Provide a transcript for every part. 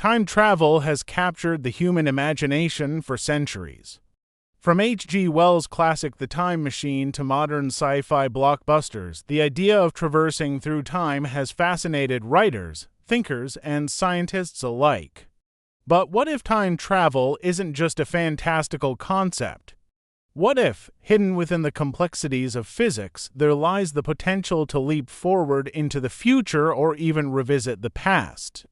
Time travel has captured the human imagination for centuries. From H.G. Wells' classic The Time Machine to modern sci-fi blockbusters, the idea of traversing through time has fascinated writers, thinkers, and scientists alike. But what if time travel isn't just a fantastical concept? What if, hidden within the complexities of physics, there lies the potential to leap forward into the future or even revisit the past?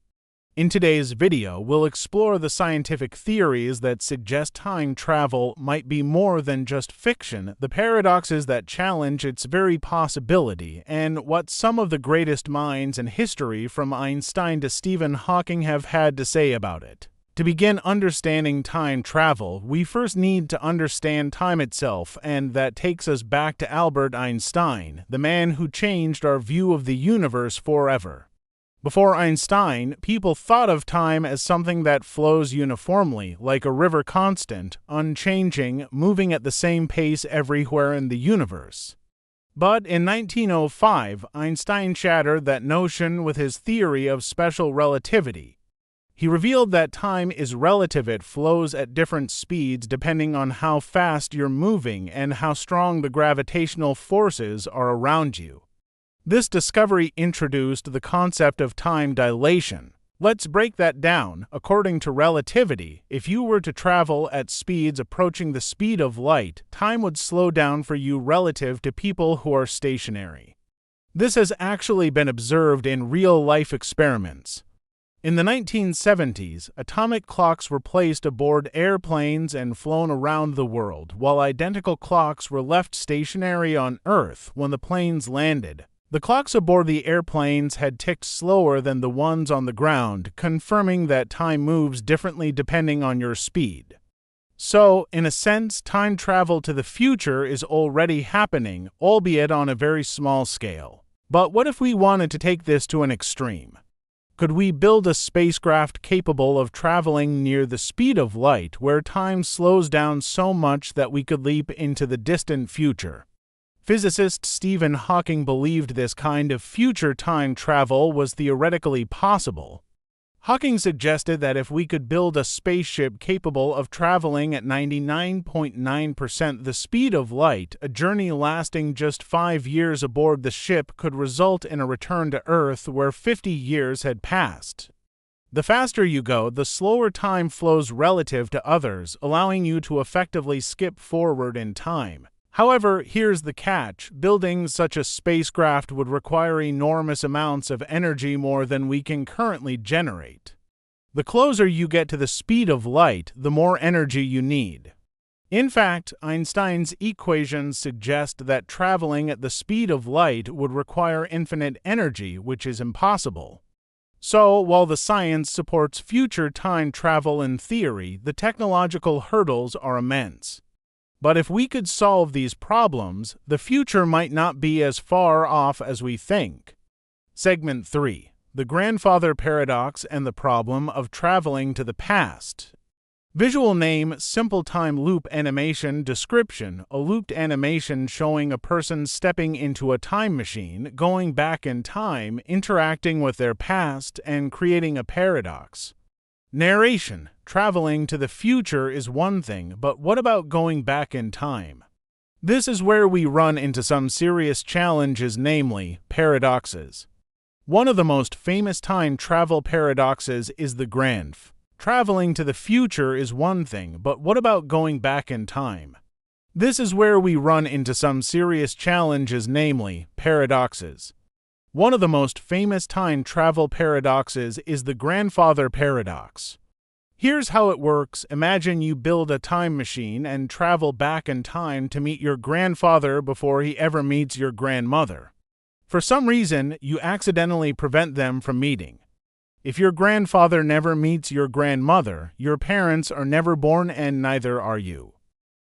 In today's video, we'll explore the scientific theories that suggest time travel might be more than just fiction, the paradoxes that challenge its very possibility, and what some of the greatest minds in history, from Einstein to Stephen Hawking, have had to say about it. To begin understanding time travel, we first need to understand time itself, and that takes us back to Albert Einstein, the man who changed our view of the universe forever. Before Einstein, people thought of time as something that flows uniformly, like a river, constant, unchanging, moving at the same pace everywhere in the universe. But in 1905, Einstein shattered that notion with his theory of special relativity. He revealed that time is relative. It flows at different speeds depending on how fast you're moving and how strong the gravitational forces are around you. This discovery introduced the concept of time dilation. Let's break that down. According to relativity, if you were to travel at speeds approaching the speed of light, time would slow down for you relative to people who are stationary. This has actually been observed in real-life experiments. In the 1970s, atomic clocks were placed aboard airplanes and flown around the world, while identical clocks were left stationary on Earth when the planes landed. The clocks aboard the airplanes had ticked slower than the ones on the ground, confirming that time moves differently depending on your speed. So, in a sense, time travel to the future is already happening, albeit on a very small scale. But what if we wanted to take this to an extreme? Could we build a spacecraft capable of traveling near the speed of light, where time slows down so much that we could leap into the distant future? Physicist Stephen Hawking believed this kind of future time travel was theoretically possible. Hawking suggested that if we could build a spaceship capable of traveling at 99.9% the speed of light, a journey lasting just 5 years aboard the ship could result in a return to Earth where 50 years had passed. The faster you go, the slower time flows relative to others, allowing you to effectively skip forward in time. However, here's the catch. Building such a spacecraft would require enormous amounts of energy, more than we can currently generate. The closer you get to the speed of light, the more energy you need. In fact, Einstein's equations suggest that traveling at the speed of light would require infinite energy, which is impossible. So, while the science supports future time travel in theory, the technological hurdles are immense. But if we could solve these problems, the future might not be as far off as we think. Segment 3. The Grandfather Paradox and the Problem of Traveling to the Past. Visual name: Simple Time Loop Animation. Description: a looped animation showing a person stepping into a time machine, going back in time, interacting with their past, and creating a paradox. Narration: traveling to the future is one thing, but what about going back in time? This is where we run into some serious challenges, namely paradoxes. One of the most famous time travel paradoxes is the GRANF. Traveling to the future is one thing, but what about going back in time? This is where we run into some serious challenges, namely paradoxes. One of the most famous time travel paradoxes is the grandfather paradox. Here's how it works. Imagine you build a time machine and travel back in time to meet your grandfather before he ever meets your grandmother. For some reason, you accidentally prevent them from meeting. If your grandfather never meets your grandmother, your parents are never born and neither are you.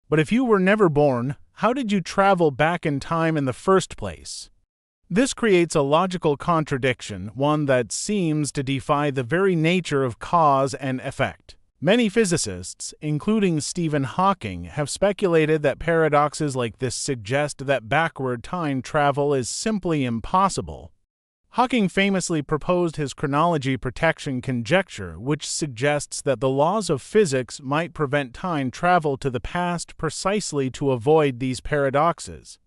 But if you were never born, how did you travel back in time in the first place? This creates a logical contradiction, one that seems to defy the very nature of cause and effect. Many physicists, including Stephen Hawking, have speculated that paradoxes like this suggest that backward time travel is simply impossible. Hawking famously proposed his chronology protection conjecture, which suggests that the laws of physics might prevent time travel to the past precisely to avoid these paradoxes.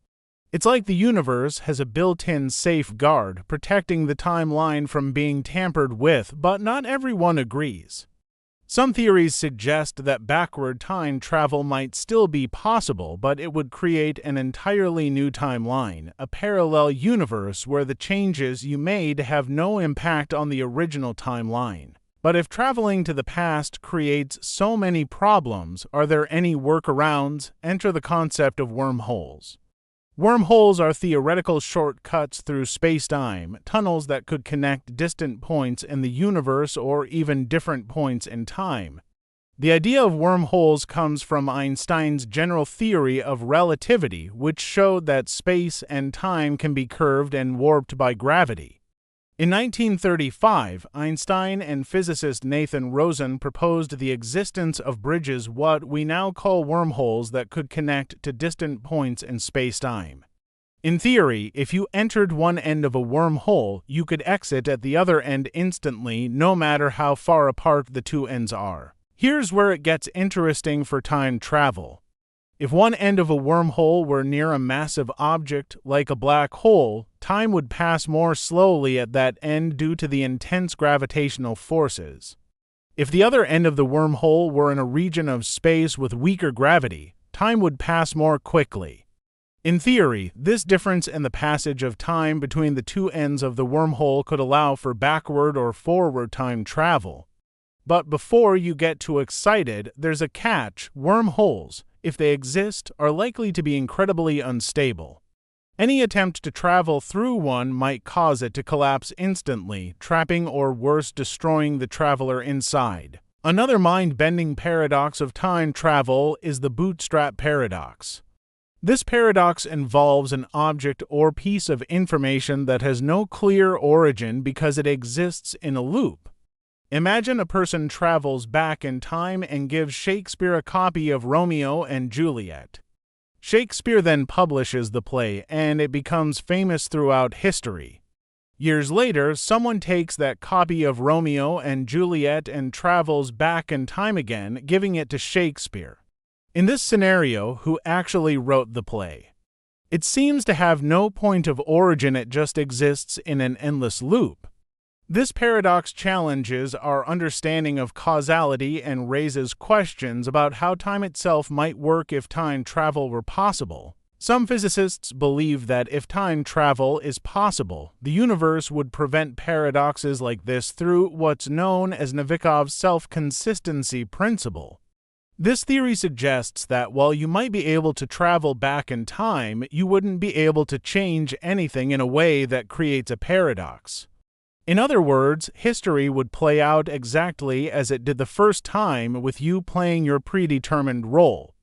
It's like the universe has a built-in safeguard protecting the timeline from being tampered with, but not everyone agrees. Some theories suggest that backward time travel might still be possible, but it would create an entirely new timeline, a parallel universe where the changes you made have no impact on the original timeline. But if traveling to the past creates so many problems, are there any workarounds? Enter the concept of wormholes. Wormholes are theoretical shortcuts through space-time, tunnels that could connect distant points in the universe or even different points in time. The idea of wormholes comes from Einstein's general theory of relativity, which showed that space and time can be curved and warped by gravity. In 1935, Einstein and physicist Nathan Rosen proposed the existence of bridges, what we now call wormholes, that could connect to distant points in space-time. In theory, if you entered one end of a wormhole, you could exit at the other end instantly, no matter how far apart the two ends are. Here's where it gets interesting for time travel. If one end of a wormhole were near a massive object, like a black hole, time would pass more slowly at that end due to the intense gravitational forces. If the other end of the wormhole were in a region of space with weaker gravity, time would pass more quickly. In theory, this difference in the passage of time between the two ends of the wormhole could allow for backward or forward time travel. But before you get too excited, there's a catch: wormholes, if they exist, are likely to be incredibly unstable. Any attempt to travel through one might cause it to collapse instantly, trapping or worse, destroying the traveler inside. Another mind-bending paradox of time travel is the bootstrap paradox. This paradox involves an object or piece of information that has no clear origin because it exists in a loop. Imagine a person travels back in time and gives Shakespeare a copy of Romeo and Juliet. Shakespeare then publishes the play, and it becomes famous throughout history. Years later, someone takes that copy of Romeo and Juliet and travels back in time again, giving it to Shakespeare. In this scenario, who actually wrote the play? It seems to have no point of origin, it just exists in an endless loop. This paradox challenges our understanding of causality and raises questions about how time itself might work if time travel were possible. Some physicists believe that if time travel is possible, the universe would prevent paradoxes like this through what's known as Novikov's self-consistency principle. This theory suggests that while you might be able to travel back in time, you wouldn't be able to change anything in a way that creates a paradox. In other words, history would play out exactly as it did the first time, with you playing your predetermined role.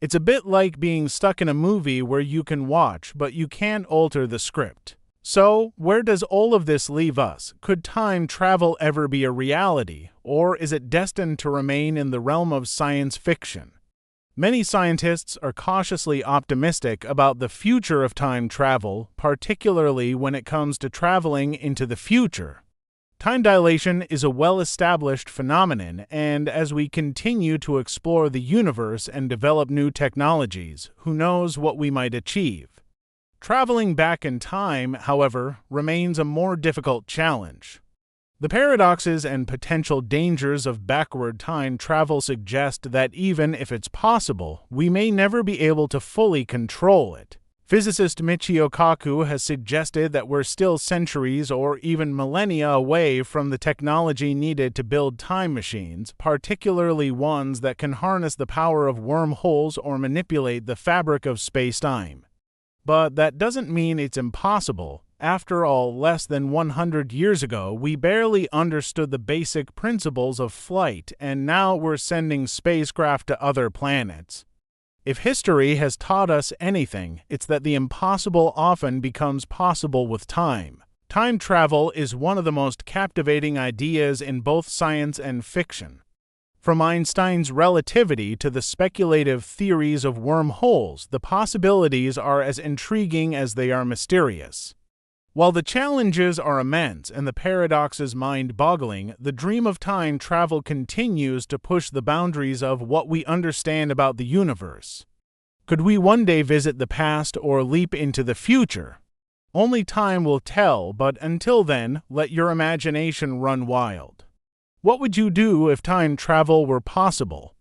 It's a bit like being stuck in a movie where you can watch, but you can't alter the script. So, where does all of this leave us? Could time travel ever be a reality, or is it destined to remain in the realm of science fiction? Many scientists are cautiously optimistic about the future of time travel, particularly when it comes to traveling into the future. Time dilation is a well-established phenomenon, and as we continue to explore the universe and develop new technologies, who knows what we might achieve. Traveling back in time, however, remains a more difficult challenge. The paradoxes and potential dangers of backward time travel suggest that even if it's possible, we may never be able to fully control it. Physicist Michio Kaku has suggested that we're still centuries or even millennia away from the technology needed to build time machines, particularly ones that can harness the power of wormholes or manipulate the fabric of space-time. But that doesn't mean it's impossible. After all, less than 100 years ago, we barely understood the basic principles of flight, and now we're sending spacecraft to other planets. If history has taught us anything, it's that the impossible often becomes possible with time. Time travel is one of the most captivating ideas in both science and fiction. From Einstein's relativity to the speculative theories of wormholes, the possibilities are as intriguing as they are mysterious. While the challenges are immense and the paradoxes mind-boggling, the dream of time travel continues to push the boundaries of what we understand about the universe. Could we one day visit the past or leap into the future? Only time will tell, but until then, let your imagination run wild. What would you do if time travel were possible?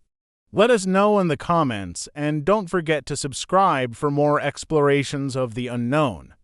Let us know in the comments, and don't forget to subscribe for more explorations of the unknown.